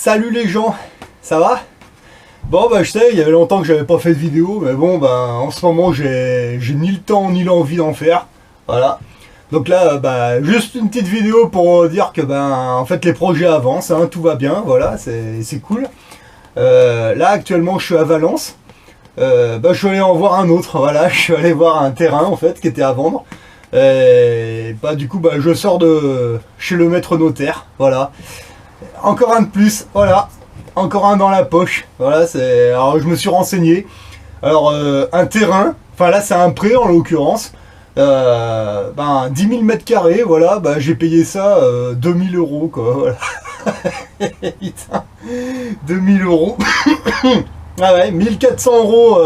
Salut les gens, ça va? Bon bah je sais, il y avait longtemps que j'avais pas fait de vidéo, mais bon bah en ce moment j'ai ni le temps ni l'envie d'en faire. Voilà. Donc là bah juste une petite vidéo pour dire que ben en fait les projets avancent, hein, tout va bien, voilà, c'est cool. Là actuellement je suis à Valence. Bah, je suis allé en voir un autre, voilà, je suis allé voir un terrain en fait qui était à vendre. Et bah du coup bah je sors de chez le maître notaire, voilà. Encore un de plus, voilà. Encore un dans la poche. Voilà, c'est. Alors je me suis renseigné. Alors un terrain, enfin là c'est un prêt en l'occurrence. 10 000 mètres carrés, voilà, bah j'ai payé ça 2000 euros quoi. Voilà. Putain, 2000 euros. Ah ouais, 1400 euros.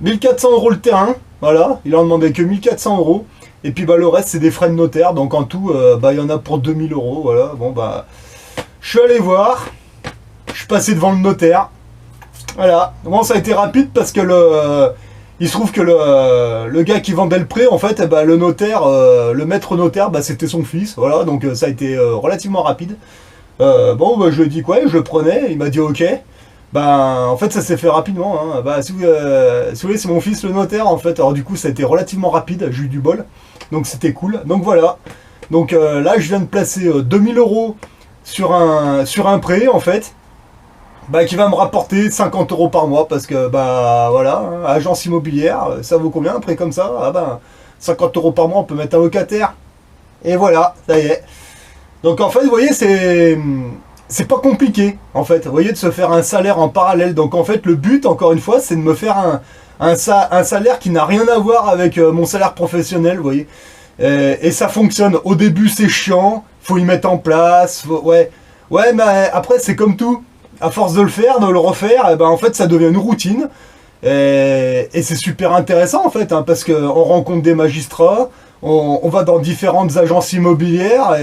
1400 euros le terrain, voilà. Il en demandait que 1400 euros. Et puis bah le reste c'est des frais de notaire, donc en tout il y en a pour 2000 euros, voilà. Bon bah. Je suis allé voir, je suis passé devant le notaire, voilà. Bon, ça a été rapide parce que il se trouve que le gars qui vendait le prêt, en fait, le notaire, le maître notaire, c'était son fils, voilà, donc ça a été relativement rapide. Bon, je lui ai dit quoi, je le prenais, il m'a dit ok. En fait, ça s'est fait rapidement, hein. Si vous voulez, c'est mon fils le notaire, en fait, alors du coup, ça a été relativement rapide, j'ai eu du bol, donc c'était cool. Donc voilà, donc là, je viens de placer 2000 euros sur un prêt en fait qui va me rapporter 50 euros par mois parce que voilà, hein, agence immobilière, ça vaut combien un prêt comme ça? 50 euros par mois, on peut mettre un locataire et voilà, ça y est. Donc en fait vous voyez, c'est pas compliqué en fait, vous voyez, de se faire un salaire en parallèle. Donc en fait le but encore une fois c'est de me faire un salaire qui n'a rien à voir avec mon salaire professionnel, vous voyez. Et ça fonctionne. Au début c'est chiant, faut y mettre en place, ouais, mais après c'est comme tout, à force de le faire, de le refaire, et en fait ça devient une routine, et c'est super intéressant en fait, hein, parce qu'on rencontre des magistrats, on va dans différentes agences immobilières,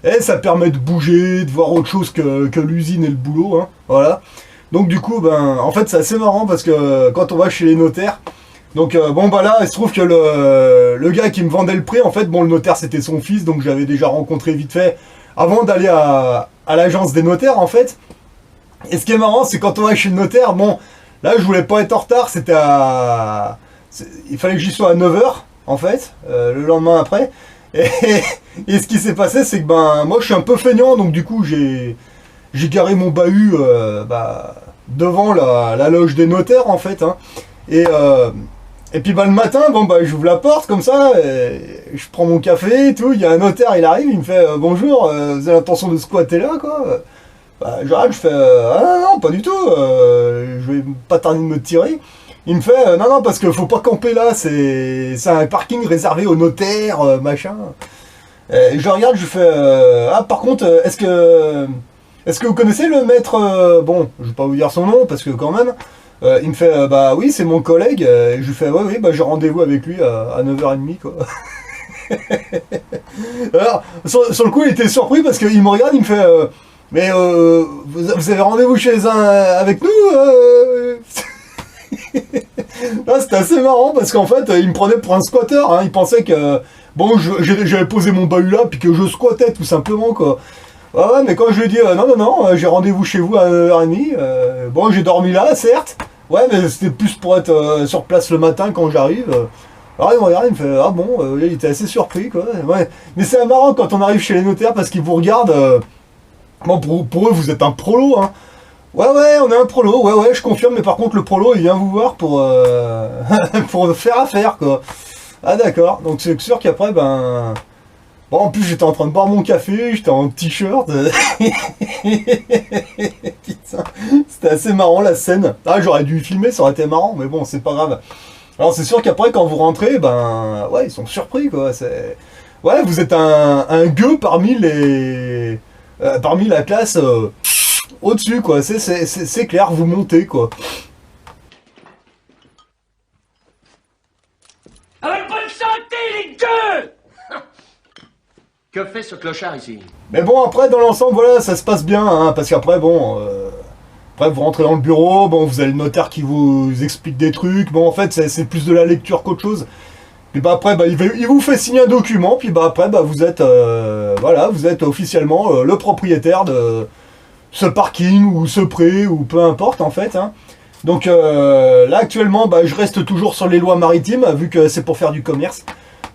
et ça permet de bouger, de voir autre chose que l'usine et le boulot, hein, voilà. Donc du coup, en fait c'est assez marrant, parce que quand on va chez les notaires, donc là il se trouve que le gars qui me vendait le prêt, en fait le notaire c'était son fils, donc j'avais déjà rencontré vite fait avant d'aller à l'agence des notaires en fait. Et ce qui est marrant, c'est quand on va chez le notaire, là je voulais pas être en retard, il fallait que j'y sois à 9 h en fait, le lendemain après. Et ce qui s'est passé, c'est que moi je suis un peu feignant, donc du coup j'ai garé mon bahut devant la loge des notaires en fait, hein. Et puis le matin, j'ouvre la porte comme ça, je prends mon café et tout, il y a un notaire, il arrive, il me fait bonjour, vous avez l'intention de squatter là quoi? Je regarde, je fais ah non, pas du tout, je vais pas tarder de me tirer. Il me fait non, parce qu'il faut pas camper là, c'est un parking réservé aux notaires, machin. Et je regarde, je fais par contre, est-ce que vous connaissez le maître, je vais pas vous dire son nom parce que quand même. Il me fait oui, c'est mon collègue. Et je lui fais oui, j'ai rendez-vous avec lui à 9 h 30 quoi. Alors sur le coup il était surpris parce qu'il me regarde, il me fait mais vous avez rendez-vous chez un avec nous? C'était assez marrant parce qu'en fait il me prenait pour un squatter, hein. Il pensait que j'avais posé mon bahut là puis que je squattais tout simplement quoi. Ouais, mais quand je lui ai dit non, j'ai rendez-vous chez vous à 9 h 30, j'ai dormi là certes. Ouais, mais c'était plus pour être sur place le matin quand j'arrive. Alors il me regarde, il me fait ah bon, il était assez surpris quoi. Ouais. Mais c'est marrant quand on arrive chez les notaires parce qu'ils vous regardent. Pour eux vous êtes un prolo, hein. Ouais, on est un prolo, ouais, je confirme, mais par contre le prolo il vient vous voir pour pour faire affaire quoi. Ah d'accord, donc c'est sûr qu'après en plus j'étais en train de boire mon café, j'étais en t-shirt. Putain, c'était assez marrant la scène. Ah, j'aurais dû filmer, ça aurait été marrant, mais bon, c'est pas grave. Alors c'est sûr qu'après quand vous rentrez, ouais, ils sont surpris quoi. Ouais, vous êtes un gueux parmi parmi la classe au-dessus quoi. C'est clair, vous montez quoi. Avec bonne santé les gueux! Que fait ce clochard ici? Mais bon, après, dans l'ensemble, voilà, ça se passe bien, hein, parce qu'après, après, vous rentrez dans le bureau, vous avez le notaire qui vous explique des trucs, en fait, c'est plus de la lecture qu'autre chose. Puis bah après, bah, il vous fait signer un document, puis bah après, bah, vous êtes, voilà, vous êtes officiellement le propriétaire de ce parking, ou ce pré, ou peu importe, en fait, hein. Donc là, actuellement, bah, je reste toujours sur les lois maritimes, vu que c'est pour faire du commerce.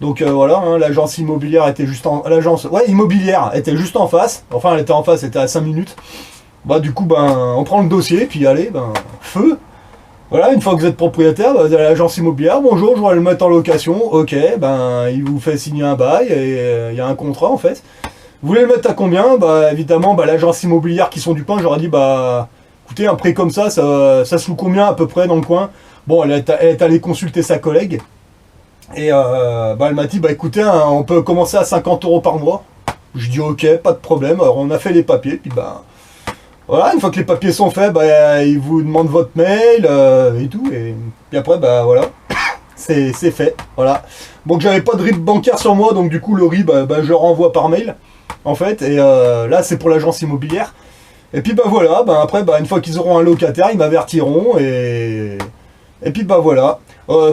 Donc voilà, hein, l'agence immobilière était juste en... L'agence, ouais, immobilière était juste en face. Enfin, elle était en face, c'était à 5 minutes. Bah du coup, ben, on prend le dossier, puis allez, ben, feu. Voilà, une fois que vous êtes propriétaire, bah, vous allez à l'agence immobilière. Bonjour, je voudrais le mettre en location. Ok, ben, il vous fait signer un bail, et il y a un contrat, en fait. Vous voulez le mettre à combien? Bah évidemment, bah, l'agence immobilière qui sont du coin, j'aurais dit, bah, écoutez, un prix comme ça se loue combien à peu près dans le coin? Bon, elle est allée consulter sa collègue. Et bah, elle m'a dit, bah écoutez, hein, on peut commencer à 50 € par mois. Je dis ok, pas de problème. Alors on a fait les papiers, puis bah voilà, une fois que les papiers sont faits, bah ils vous demandent votre mail et tout, et puis après bah voilà, c'est fait, voilà. Donc j'avais pas de RIB bancaire sur moi, donc du coup le RIB, bah, je le renvoie par mail, en fait, et là c'est pour l'agence immobilière. Et puis bah voilà, bah après bah une fois qu'ils auront un locataire, ils m'avertiront, et puis bah voilà.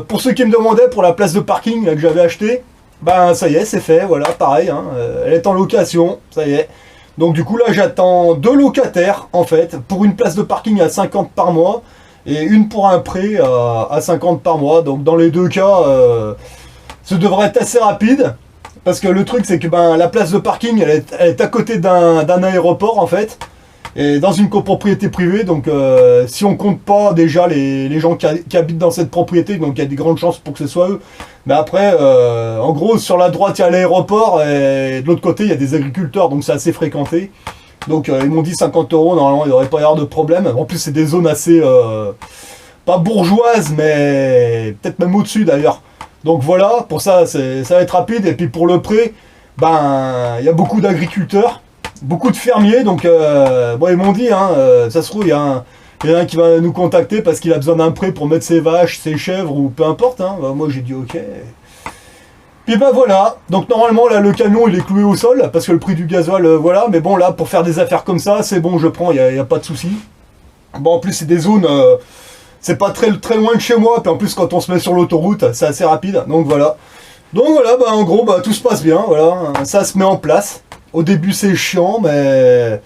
Pour ceux qui me demandaient pour la place de parking là, que j'avais acheté, ben ça y est, c'est fait, voilà, pareil, hein, elle est en location, ça y est. Donc du coup là j'attends 2 locataires en fait, pour une place de parking à 50 par mois, et une pour un prêt à 50 par mois. Donc dans les deux cas, ça devrait être assez rapide, parce que le truc c'est que ben, la place de parking elle est à côté d'un aéroport en fait, et dans une copropriété privée, donc si on compte pas déjà les gens qui habitent dans cette propriété, donc il y a des grandes chances pour que ce soit eux. Mais après, en gros, sur la droite il y a l'aéroport, et de l'autre côté il y a des agriculteurs, donc c'est assez fréquenté. Donc ils m'ont dit 50 €, normalement il n'y aurait pas y avoir de problème. En plus c'est des zones assez, pas bourgeoises, mais peut-être même au-dessus d'ailleurs. Donc voilà, pour ça, ça va être rapide. Et puis pour le prêt, ben il y a beaucoup d'agriculteurs, beaucoup de fermiers, donc bon, ils m'ont dit, hein, ça se trouve, il y en a un qui va nous contacter parce qu'il a besoin d'un prêt pour mettre ses vaches, ses chèvres, ou peu importe, hein. Bah, moi j'ai dit ok. Puis bah voilà, donc normalement là le camion il est cloué au sol, parce que le prix du gasoil, voilà, mais bon là pour faire des affaires comme ça, c'est bon, je prends, il n'y a pas de souci. Bon en plus c'est des zones, c'est pas très loin de chez moi, puis en plus quand on se met sur l'autoroute, c'est assez rapide, donc voilà. Donc voilà, bah en gros, bah tout se passe bien, voilà, ça se met en place. Au début c'est chiant, mais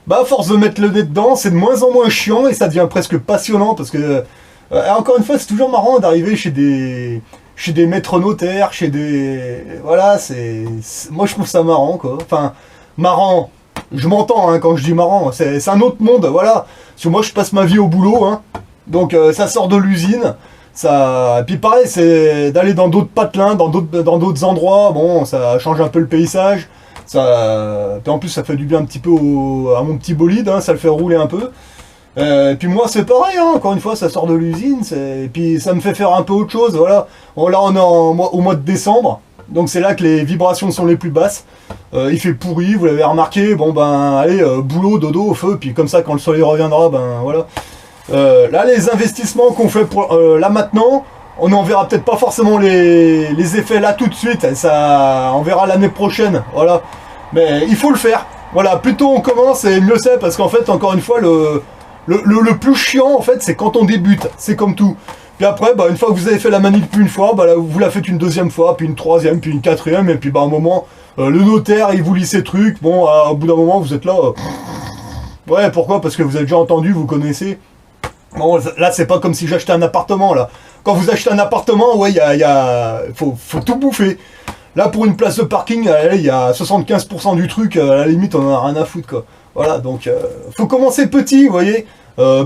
bah à force de mettre le nez dedans, c'est de moins en moins chiant, et ça devient presque passionnant, parce que encore une fois, c'est toujours marrant d'arriver chez des maîtres notaires, chez des... Voilà, moi je trouve ça marrant, quoi. Enfin, marrant, je m'entends, hein, quand je dis marrant, c'est un autre monde, voilà. Parce que moi je passe ma vie au boulot, hein. Donc ça sort de l'usine. Ça... Et puis pareil, c'est d'aller dans d'autres patelins, dans d'autres endroits, bon, ça change un peu le paysage. Puis en plus ça fait du bien un petit peu à mon petit bolide, hein, ça le fait rouler un peu. Et puis moi c'est pareil, hein, encore une fois ça sort de l'usine, et puis ça me fait faire un peu autre chose, voilà. Bon, là on est au mois de décembre, donc c'est là que les vibrations sont les plus basses. Il fait pourri, vous l'avez remarqué, bon ben allez, boulot, dodo, au feu, puis comme ça quand le soleil reviendra, ben voilà. Là les investissements qu'on fait là maintenant, on n'en verra peut-être pas forcément les effets là tout de suite, ça, on verra l'année prochaine, voilà. Mais il faut le faire, voilà, plus tôt on commence et mieux c'est, parce qu'en fait, encore une fois, le plus chiant, en fait, c'est quand on débute, c'est comme tout. Puis après, bah, une fois que vous avez fait la manip une fois, bah, là, vous la faites une deuxième fois, puis une troisième, puis une quatrième, et puis bah, à un moment, le notaire, il vous lit ses trucs, bon, au bout d'un moment, vous êtes là, ouais, pourquoi? Parce que vous avez déjà entendu, vous connaissez. Bon, là, c'est pas comme si j'achetais un appartement, là. Quand vous achetez un appartement, ouais, faut tout bouffer. Là, pour une place de parking, il y a 75% du truc, à la limite, on en a rien à foutre, quoi. Voilà, donc, faut commencer petit, vous voyez.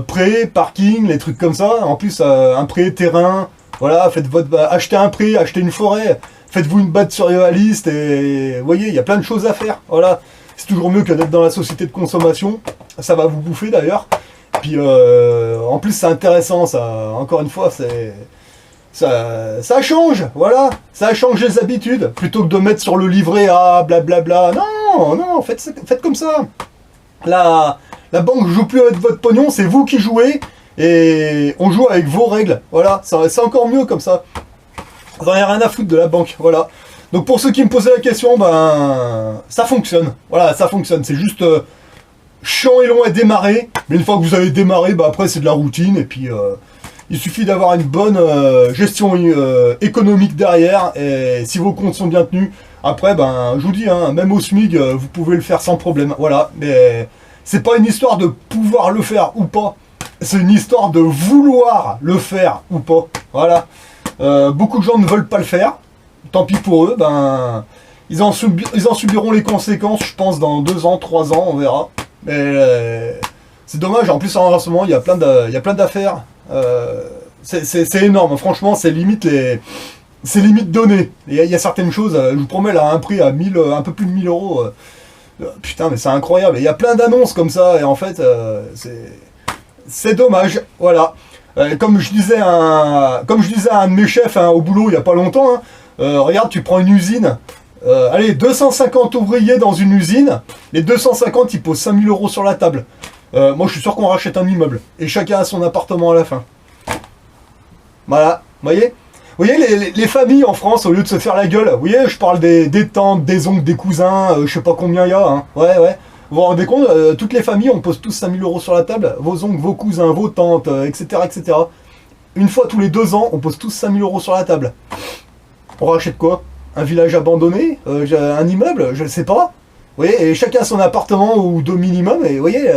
Prêt, parking, les trucs comme ça. En plus, un prêt, terrain, voilà, achetez un prêt, achetez une forêt, faites-vous une bad survivaliste, et vous voyez, il y a plein de choses à faire, voilà. C'est toujours mieux que d'être dans la société de consommation. Ça va vous bouffer, d'ailleurs. Puis, en plus, c'est intéressant, ça. Encore une fois, ça change, voilà, ça change les habitudes, plutôt que de mettre sur le livret A, blablabla, non, faites comme ça. La banque joue plus avec votre pognon, c'est vous qui jouez, et on joue avec vos règles, voilà, c'est encore mieux comme ça. Vous n'en avez rien à foutre de la banque, voilà. Donc pour ceux qui me posaient la question, ben, ça fonctionne, voilà, ça fonctionne, c'est juste chiant et long à démarrer, mais une fois que vous avez démarré, ben, après c'est de la routine, et puis Il suffit d'avoir une bonne gestion économique derrière, et si vos comptes sont bien tenus, après, ben, je vous dis, hein, même au SMIC, vous pouvez le faire sans problème. Voilà, mais c'est pas une histoire de pouvoir le faire ou pas, c'est une histoire de vouloir le faire ou pas. Voilà. Beaucoup de gens ne veulent pas le faire. Tant pis pour eux, ben, ils en subiront les conséquences, je pense, dans 2 ans, 3 ans, on verra. Mais c'est dommage, en plus en ce moment, il y a plein d'affaires. C'est énorme, franchement, c'est limite donné. Il y a certaines choses, je vous promets, là, à un prix à 1000, un peu plus de 1000 euros. Putain, mais c'est incroyable. Il y a plein d'annonces comme ça, et en fait, c'est dommage. Voilà. Comme je disais à un de mes chefs hein, au boulot il n'y a pas longtemps, hein, regarde, tu prends une usine, allez, 250 ouvriers dans une usine, les 250 ils posent 5000 euros sur la table. Moi je suis sûr qu'on rachète un immeuble, et chacun a son appartement à la fin. Voilà, vous voyez les familles en France, au lieu de se faire la gueule, vous voyez, je parle des tantes, des oncles, des cousins, je sais pas combien il y a, hein. Ouais. Vous vous rendez compte, toutes les familles, on pose tous 5000 euros sur la table, vos oncles, vos cousins, vos tantes, etc., etc. Une fois tous les 2 ans, on pose tous 5000 euros sur la table. On rachète quoi? Un village abandonné? Un immeuble? Je ne sais pas. Vous voyez, et chacun son appartement ou 2 minimum, et vous voyez,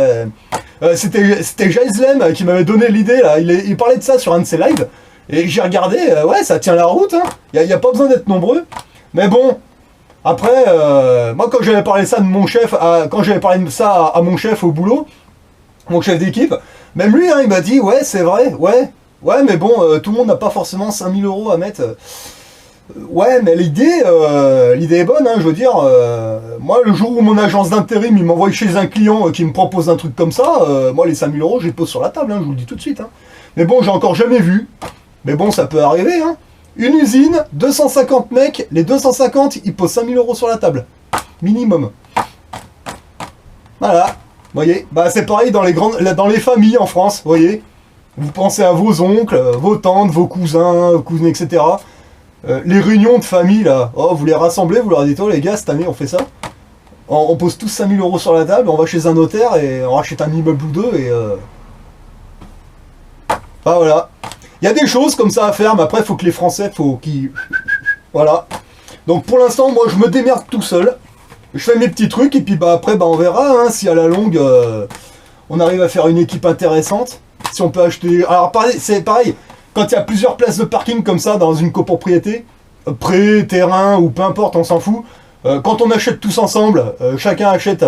c'était Jaislem qui m'avait donné l'idée, là, il parlait de ça sur un de ses lives, et j'ai regardé, ouais, ça tient la route, hein. Il n'y a pas besoin d'être nombreux, mais bon... Après, moi quand j'avais parlé ça de mon chef, quand j'avais parlé de ça à mon chef au boulot, mon chef d'équipe, même lui, hein, il m'a dit, ouais, c'est vrai, ouais, mais bon, tout le monde n'a pas forcément 5000 euros à mettre. Ouais, mais l'idée est bonne, hein, je veux dire, moi le jour où mon agence d'intérim, il m'envoie chez un client qui me propose un truc comme ça, moi les 5000 euros, je les pose sur la table, hein, je vous le dis tout de suite. Hein. Mais bon, j'ai encore jamais vu, mais bon, ça peut arriver, hein. Une usine, 250 mecs, les 250, ils posent 5000 euros sur la table. Minimum. Voilà. Vous voyez, bah c'est pareil dans les familles en France, vous voyez. Vous pensez à vos oncles, vos tantes, vos cousins, cousines, etc. Les réunions de famille, là, oh, vous les rassemblez, vous leur dites, oh les gars, cette année on fait ça. On pose tous 5000 euros sur la table, on va chez un notaire et on rachète un immeuble ou deux et... Ah voilà. Il y a des choses comme ça à faire, mais après, il faut que les Français, voilà. Donc pour l'instant, moi, je me démerde tout seul. Je fais mes petits trucs, et puis bah, après, bah, on verra hein, si à la longue, on arrive à faire une équipe intéressante. Si on peut acheter... Alors, c'est pareil, quand il y a plusieurs places de parking comme ça, dans une copropriété, pré, terrain, ou peu importe, on s'en fout. Quand on achète tous ensemble, chacun achète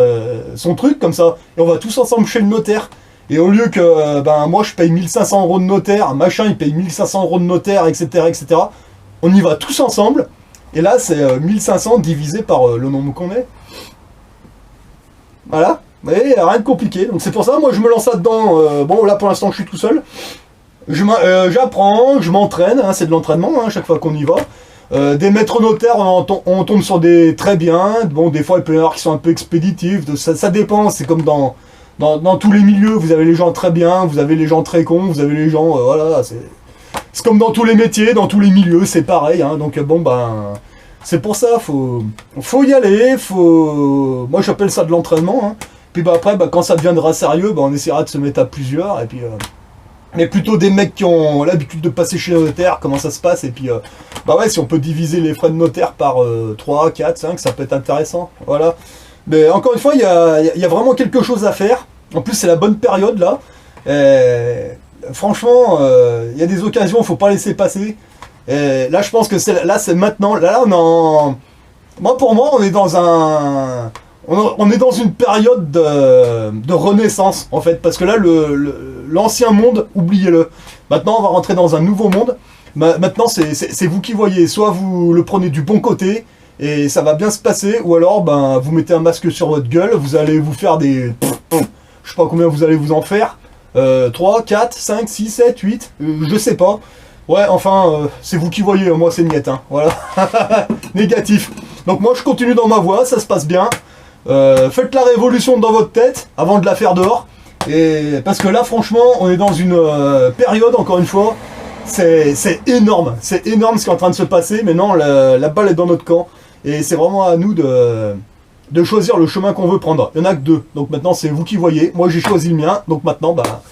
son truc, comme ça, et on va tous ensemble chez le notaire. Et au lieu que, ben, moi je paye 1500 euros de notaire, machin il paye 1500 euros de notaire, etc., etc., on y va tous ensemble, et là c'est 1500 divisé par le nombre qu'on est. Voilà, vous voyez, rien de compliqué. Donc c'est pour ça, moi je me lance là-dedans, bon là pour l'instant je suis tout seul, j'apprends, je m'entraîne, hein, c'est de l'entraînement, hein, chaque fois qu'on y va. Des maîtres notaires, on tombe sur des très bien, bon des fois il peut y en avoir qui sont un peu expéditifs, ça dépend, c'est comme dans tous les milieux, vous avez les gens très bien, vous avez les gens très cons, vous avez les gens, voilà, c'est comme dans tous les métiers, dans tous les milieux, c'est pareil, hein, donc bon, ben, c'est pour ça, faut y aller, moi j'appelle ça de l'entraînement, hein, puis bah après, bah, quand ça deviendra sérieux, bah, on essaiera de se mettre à plusieurs, et puis, mais plutôt des mecs qui ont l'habitude de passer chez le notaire, comment ça se passe, et puis, bah ouais, si on peut diviser les frais de notaire par 3, 4, 5, ça peut être intéressant, voilà. Mais encore une fois, il y a vraiment quelque chose à faire. En plus, c'est la bonne période là. Franchement, il y a des occasions, il ne faut pas laisser passer. Là, je pense que c'est maintenant. Là, pour moi, on est dans on est dans une période de renaissance en fait, parce que là, l'ancien monde, oubliez-le. Maintenant, on va rentrer dans un nouveau monde. Maintenant, c'est vous qui voyez. Soit vous le prenez du bon côté. Et ça va bien se passer, ou alors ben, vous mettez un masque sur votre gueule, vous allez vous faire des... Je sais pas combien vous allez vous en faire. 3, 4, 5, 6, 7, 8, je sais pas. Ouais, enfin, c'est vous qui voyez, moi c'est niette, hein, voilà. Négatif. Donc moi je continue dans ma voie, ça se passe bien. Faites la révolution dans votre tête, avant de la faire dehors. Et parce que là franchement, on est dans une période, encore une fois, c'est énorme ce qui est en train de se passer. Maintenant, la balle est dans notre camp. Et c'est vraiment à nous de choisir le chemin qu'on veut prendre. Il n'y en a que 2. Donc maintenant, c'est vous qui voyez. Moi, j'ai choisi le mien. Donc maintenant, bah,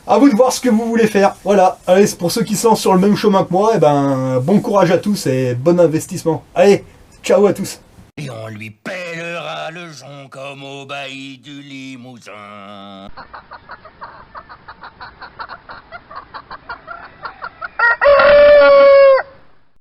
À vous de voir ce que vous voulez faire. Voilà. Allez, c'est pour ceux qui sont sur le même chemin que moi, et ben, bon courage à tous et bon investissement. Allez, ciao à tous. Et on lui pèlera le jonc comme au bailli du Limousin.